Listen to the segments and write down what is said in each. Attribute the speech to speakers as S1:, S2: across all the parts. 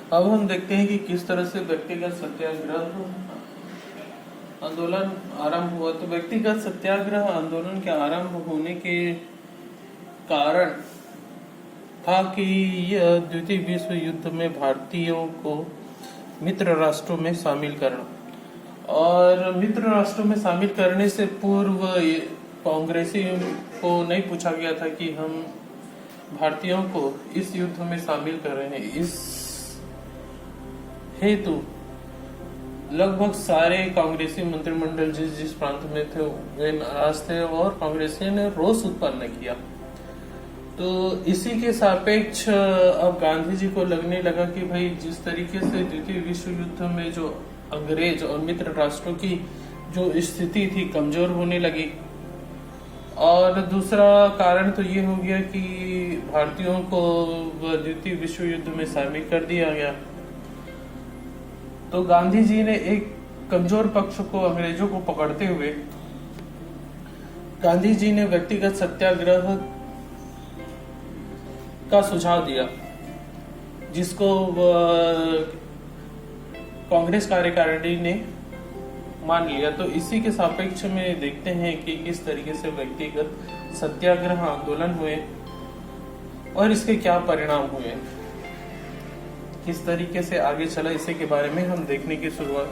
S1: अब हम देखते हैं कि किस तरह से व्यक्तिगत सत्याग्रह आंदोलन आरंभ हुआ। तो व्यक्तिगत सत्याग्रह आंदोलन के आरंभ होने के कारण था कि यह द्वितीय विश्व युद्ध में भारतीयों को मित्र राष्ट्रों में शामिल करना, और मित्र राष्ट्रों में शामिल करने से पूर्व कांग्रेसियों को नहीं पूछा गया था कि हम भारतीयों को इस युद्ध में शामिल कर रहे हैं। इस हेतु लगभग सारे कांग्रेसी मंत्रिमंडल जिस जिस प्रांत में थे वे नाराज थे और कांग्रेसियों ने रोष उत्पन्न किया। तो इसी के सापेक्ष अब गांधी जी को लगने लगा कि भाई जिस तरीके से द्वितीय विश्व युद्ध में जो अंग्रेज और मित्र राष्ट्रों की जो स्थिति थी कमजोर होने लगी, और दूसरा कारण तो ये हो गया कि भारतीयों को द्वितीय विश्व युद्ध में शामिल कर दिया गया। तो गांधी जी ने एक कमजोर पक्ष को अंग्रेजों को पकड़ते हुए गांधी जी ने व्यक्तिगत सत्याग्रह का सुझाव दिया, जिसको कांग्रेस कार्यकारिणी ने मान लिया। तो इसी के सापेक्ष में देखते हैं कि किस तरीके से व्यक्तिगत सत्याग्रह आंदोलन हुए और इसके क्या परिणाम हुए, किस तरीके से आगे चला, इसी के बारे में हम देखने की शुरुआत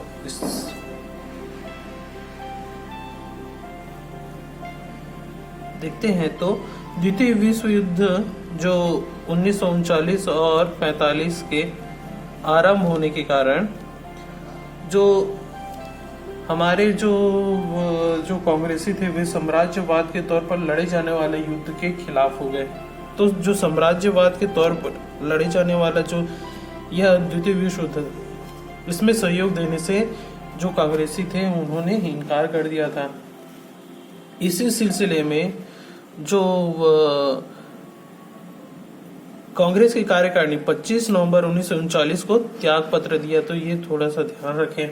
S1: देखते हैं। तो द्वितीय विश्व युद्ध जो 1939 और 45 के आरंभ होने के कारण जो हमारे जो कांग्रेसी थे वे साम्राज्यवाद के तौर पर लड़े जाने वाले युद्ध के खिलाफ हो गए। तो जो साम्राज्यवाद के तौर पर लड़े जाने वाला जो यह द्वितीय विश्व युद्ध, इसमें सहयोग देने से जो कांग्रेसी थे उन्होंने इनकार कर दिया था। इसी सिलसिले में जो कांग्रेस की कार्यकारिणी 25 नवंबर 1939 को त्याग पत्र दिया। तो ये थोड़ा सा ध्यान रखें।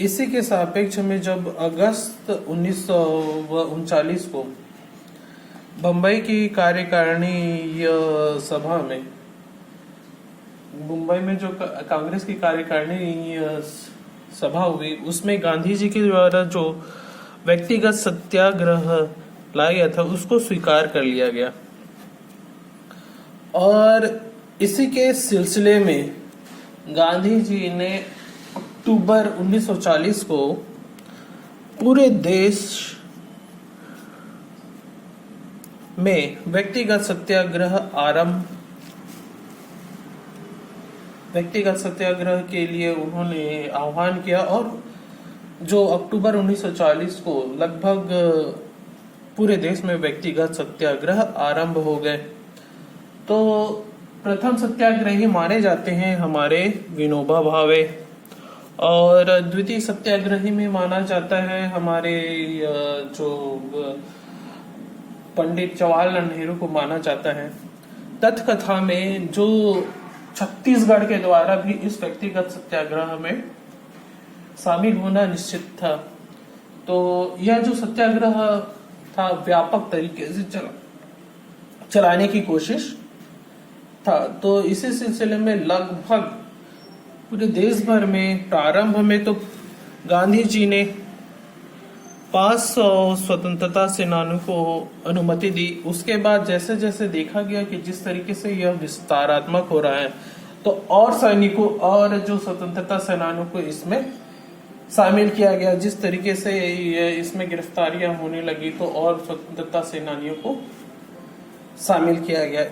S1: इसी के सापेक्ष में जब अगस्त 1939 को बंबई की कार्यकारिणी सभा में, मुंबई में जो कांग्रेस की कार्यकारिणी सभा हुई, उसमें गांधी जी के द्वारा जो व्यक्तिगत सत्याग्रह लाया गया था उसको स्वीकार कर लिया गया। और इसी के सिलसिले में गांधी जी ने अक्टूबर 1940 को पूरे देश में व्यक्तिगत सत्याग्रह के लिए उन्होंने आह्वान किया, और जो अक्टूबर 1940 को लगभग पूरे देश में व्यक्तिगत सत्याग्रह आरंभ हो गए। तो प्रथम सत्याग्रही माने जाते हैं हमारे विनोबा भावे, और द्वितीय सत्याग्रही में माना जाता है हमारे जो पंडित जवाहरलाल नेहरू को माना जाता है। तथकथा में जो छत्तीसगढ़ के द्वारा भी इस व्यक्तिगत सत्याग्रह में शामिल होना निश्चित था। तो यह जो सत्याग्रह था व्यापक तरीके से चलाने की कोशिश था। तो इसी सिलसिले में लगभग पूरे देश भर में प्रारंभ में तो गांधी जी ने 500 स्वतंत्रता सेनानियों को अनुमति दी। उसके बाद जैसे जैसे देखा गया कि जिस तरीके से यह विस्तारात्मक हो रहा है, तो और सैनिकों और जो स्वतंत्रता सेनानियों को इसमें शामिल किया गया। जिस तरीके से इसमें गिरफ्तारियां होने लगी तो और स्वतंत्रता सेनानियों को शामिल किया गया।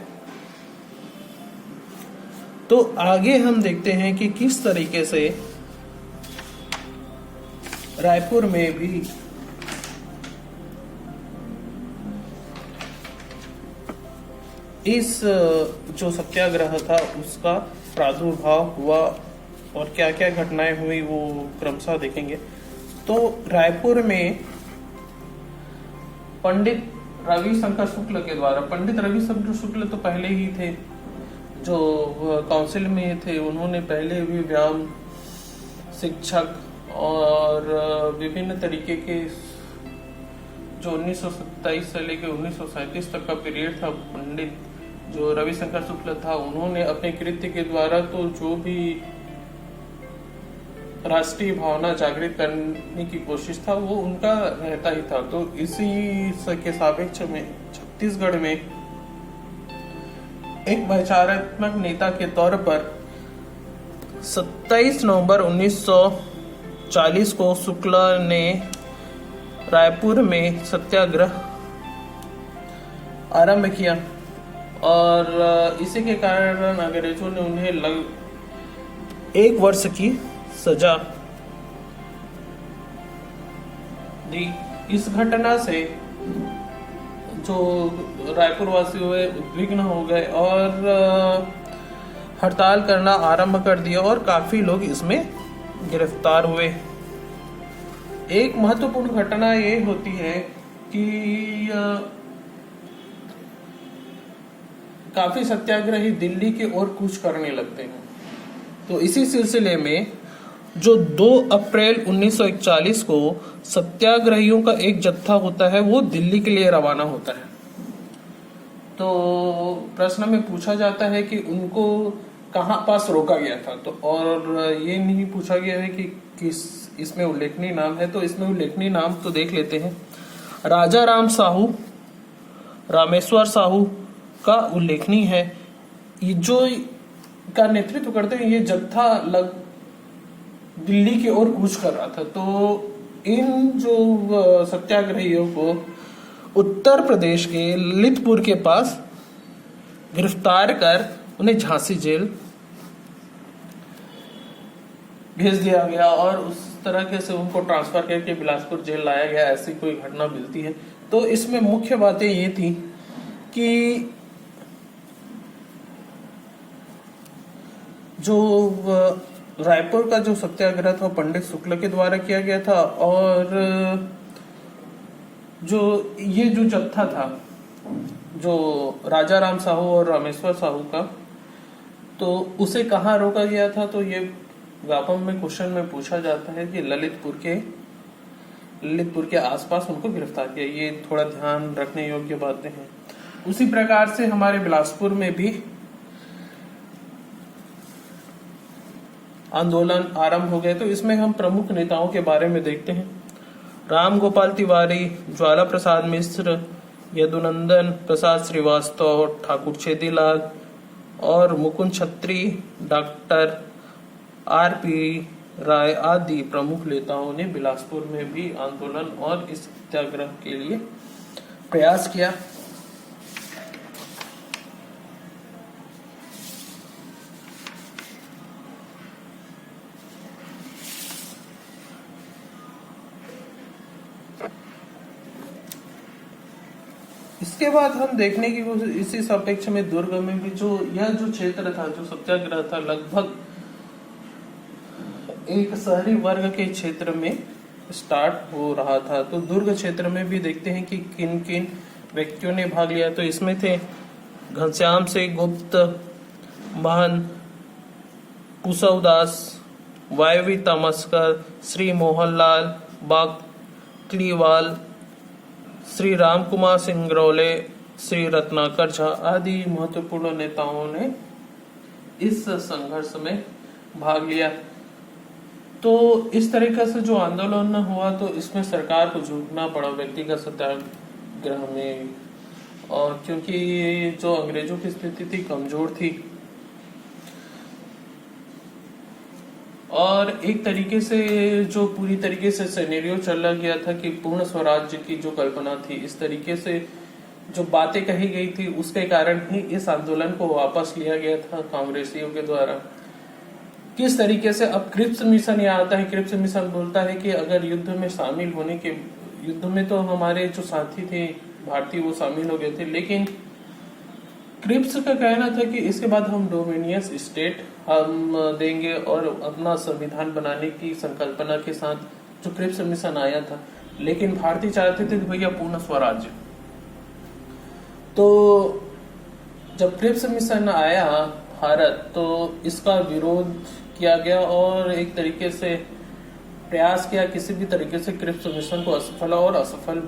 S1: तो आगे हम देखते हैं कि किस तरीके से रायपुर में भी इस जो सत्याग्रह था उसका प्रादुर्भाव हुआ और क्या क्या घटनाएं हुई वो क्रमशः देखेंगे। तो रायपुर में पंडित रविशंकर शुक्ल के द्वारा, पंडित रविशंकर शुक्ल तो पहले ही थे जो काउंसिल में थे, उन्होंने पहले भी व्यायाम शिक्षक और विभिन्न तरीके के जो 1927 से लेकर 1937 तक का पीरियड था, पंडित जो रविशंकर शुक्ल था, उन्होंने अपने कृत्य के द्वारा तो जो भी राष्ट्रीय भावना जागृत करने की कोशिश था वो उनका रहता ही था। तो इसी के सापेक्ष में छत्तीसगढ़ में एक वैचारात्मक नेता के तौर पर 27 नवंबर 1940 को शुक्ला ने रायपुर में सत्याग्रह आरंभ किया और इसी के कारण अंग्रेजों ने उन्हें 1 वर्ष की सजा दी। इस घटना से जो रायपुर वासी हुए उद्विग्न हो गए और हड़ताल करना आरंभ कर दिया और काफी लोग इसमें गिरफ्तार हुए। एक महत्वपूर्ण घटना ये होती है कि काफी सत्याग्रही दिल्ली की ओर कूच करने लगते हैं। तो इसी सिलसिले में जो 2 अप्रैल 1941 को सत्याग्रहियों का एक जत्था होता है वो दिल्ली के लिए रवाना होता है। तो प्रश्न में पूछा जाता है कि उनको कहाँ पास रोका गया था, तो और ये नहीं पूछा गया है कि किस इसमें उल्लेखनीय नाम है। तो इसमें उल्लेखनीय नाम तो देख लेते हैं। राजा राम साहू, रामेश्वर साहू का उल्लेखनीय है। ये जो का नेतृत्व करते हैं, ये जत्था दिल्ली की ओर कूच कर रहा था। तो इन जो सत्याग्रहियों को उत्तर प्रदेश के ललितपुर के पास गिरफ्तार कर उन्हें झांसी जेल भेज दिया गया और उस तरह से उनको ट्रांसफर करके बिलासपुर जेल लाया गया। ऐसी कोई घटना मिलती है। तो इसमें मुख्य बातें ये थी कि जो रायपुर का जो सत्याग्रह था पंडित शुक्ल के द्वारा किया गया था और जो ये जो जत्था था जो राजा राम साहू और रामेश्वर साहू का, तो उसे कहाँ रोका गया था। तो ये व्यापम में क्वेश्चन में पूछा जाता है कि ललितपुर के आसपास उनको गिरफ्तार किया। ये थोड़ा ध्यान रखने योग्य बातें हैं। उसी प्रकार से हमारे बिलासपुर में भी आंदोलन आरंभ हो गए। तो इसमें हम प्रमुख नेताओं के बारे में देखते हैं। राम गोपाल तिवारी, ज्वाला प्रसाद मिश्र, यदुनंदन प्रसाद श्रीवास्तव, ठाकुर छेदीलाल और मुकुंद छत्री, डॉक्टर आर.पी. राय आदि प्रमुख नेताओं ने बिलासपुर में भी आंदोलन और इस सत्याग्रह के लिए प्रयास किया। इसके बाद हम देखने की कोशिश इसी सापेक्ष में दुर्ग में भी जो क्षेत्र था, जो सत्याग्रह था, लगभग एक शहरी वर्ग के क्षेत्र में स्टार्ट हो रहा था। तो दुर्ग क्षेत्र में भी देखते हैं कि किन किन व्यक्तियों ने भाग लिया। तो इसमें थे घनश्याम सिंह गुप्त, महन कुशवदास, वायवी तमस्कर, श्री मोहनलाल बाकलीवाल, श्री राम कुमार सिंगरौले, श्री रत्नाकर झा आदि महत्वपूर्ण नेताओं ने इस संघर्ष में भाग लिया। तो इस तरीके से जो आंदोलन हुआ तो इसमें सरकार को झुकना पड़ा व्यक्तिगत सत्याग्रह में, और क्योंकि जो अंग्रेजों की स्थिति थी कमजोर थी और एक तरीके से जो पूरी तरीके से सिनेरियो चला गया था कि पूर्ण स्वराज्य की जो कल्पना थी, इस तरीके से जो बातें कही गई थी उसके कारण ही इस आंदोलन को वापस लिया गया था कांग्रेसियों के द्वारा। किस तरीके से अब क्रिप्स मिशन यहाँ आता है। क्रिप्स मिशन बोलता है कि अगर युद्ध में शामिल होने के युद्ध में तो हमारे जो साथी थे भारतीय वो शामिल हो गए थे, लेकिन क्रिप्स का कहना था कि इसके बाद हम डोमिनियस स्टेट हम देंगे और अपना संविधान बनाने की संकल्पना के साथ जो क्रिप्स मिशन आया था। लेकिन भारतीय चाहते थे भैया पूर्ण स्वराज्य। तो जब क्रिप्स मिशन आया भारत तो इसका विरोध किया गया और एक तरीके से प्रयास किया किसी भी तरीके से क्रिप्स मिशन को असफल और असफल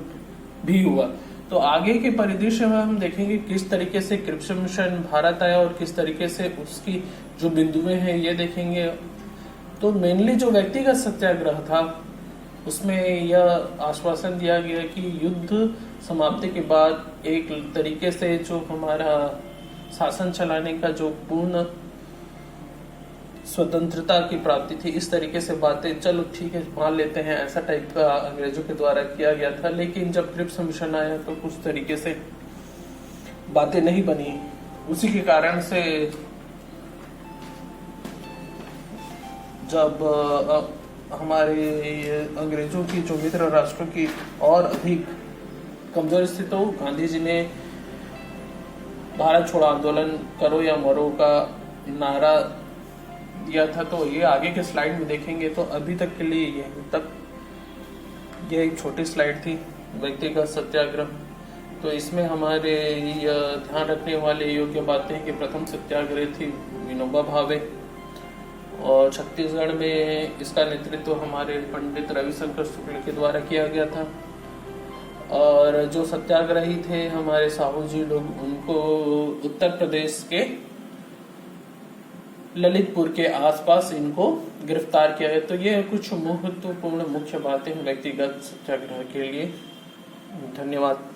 S1: भी हुआ। तो आगे के परिदृश्य में हम देखेंगे किस तरीके से क्रिप्सन मिशन भारत आया और किस तरीके से उसकी जो बिंदुएं हैं ये देखेंगे। तो मेनली जो व्यक्तिगत सत्याग्रह था उसमें यह आश्वासन दिया गया कि युद्ध समाप्ति के बाद एक तरीके से जो हमारा शासन चलाने का जो पूर्ण स्वतंत्रता की प्राप्ति थी, इस तरीके से बातें चलो ठीक है मान लेते हैं, ऐसा टाइप का अंग्रेजों के द्वारा किया गया था। लेकिन जब क्रिप्स मिशन आया तो कुछ तरीके से बातें नहीं बनी। उसी के कारण से जब हमारे अंग्रेजों की जो मित्र राष्ट्रों की और अधिक कमजोर स्थिति, तो गांधी जी ने भारत छोड़ो आंदोलन करो या मरो का नारा दिया था। तो ये आगे के स्लाइड में देखेंगे। तो अभी तक के लिए ये एक छोटी स्लाइड थी व्यक्तिगत सत्याग्रह। तो इसमें हमारे ध्यान रखने वाले योग्य बातें हैं कि प्रथम सत्याग्रह थी विनोबा भावे और छत्तीसगढ़ में इसका नेतृत्व हमारे पंडित रविशंकर शुक्ल के द्वारा किया गया था। और जो सत्याग्रही थे हमारे साहू जी लोग, उनको उत्तर प्रदेश के ललितपुर के आसपास इनको गिरफ्तार किया गया। तो ये कुछ महत्वपूर्ण मुख्य बातें व्यक्तिगत सत्याग्रह के लिए। धन्यवाद।